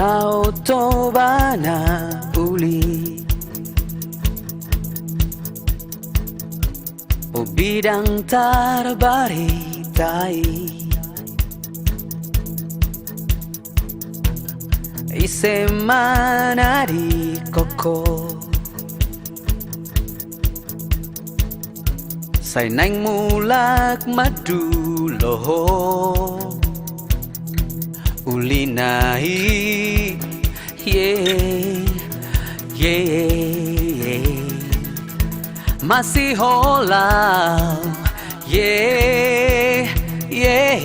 Tahu bana uli o bidang tarbaritai isemana di koko say nang mulak maduloho ulinahi yeah masih holau yeah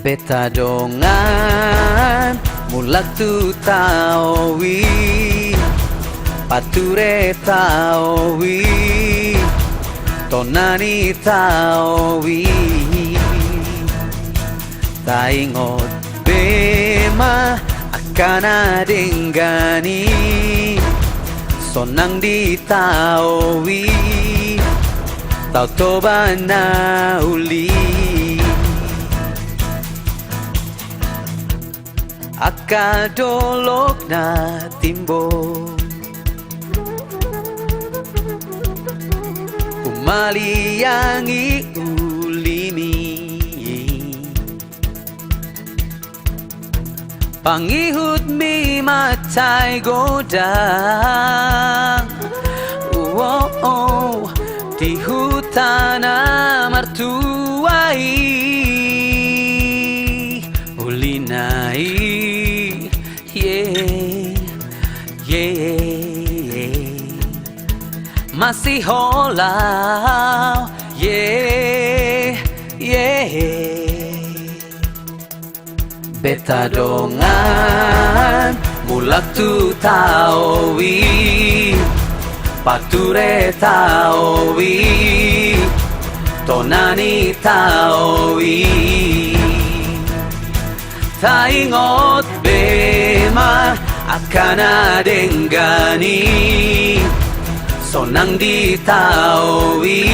beta dongan mulak tu tawi pature tawi tonani tawi taingot bema akan adenggani sonang ditawi tau toba na uli akadolok na timbo kumali yang iulimi pangihut mi matai godang di hutan martuai ulinai yeah masih holau yeah beta dongan mulak tu tawi pature tawi tonani tawi taingot bema akan adenggani sonang ditawi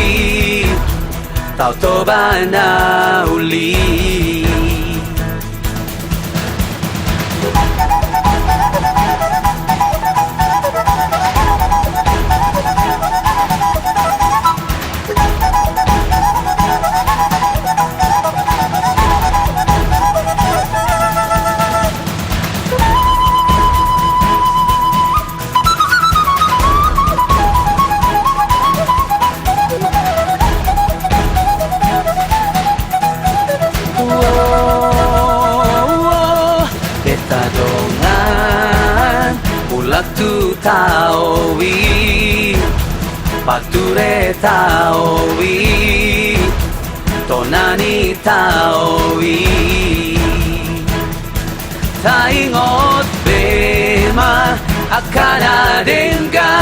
tau toba na uli tu tawi pature tawi tonani tawi taingot bema akan adenggani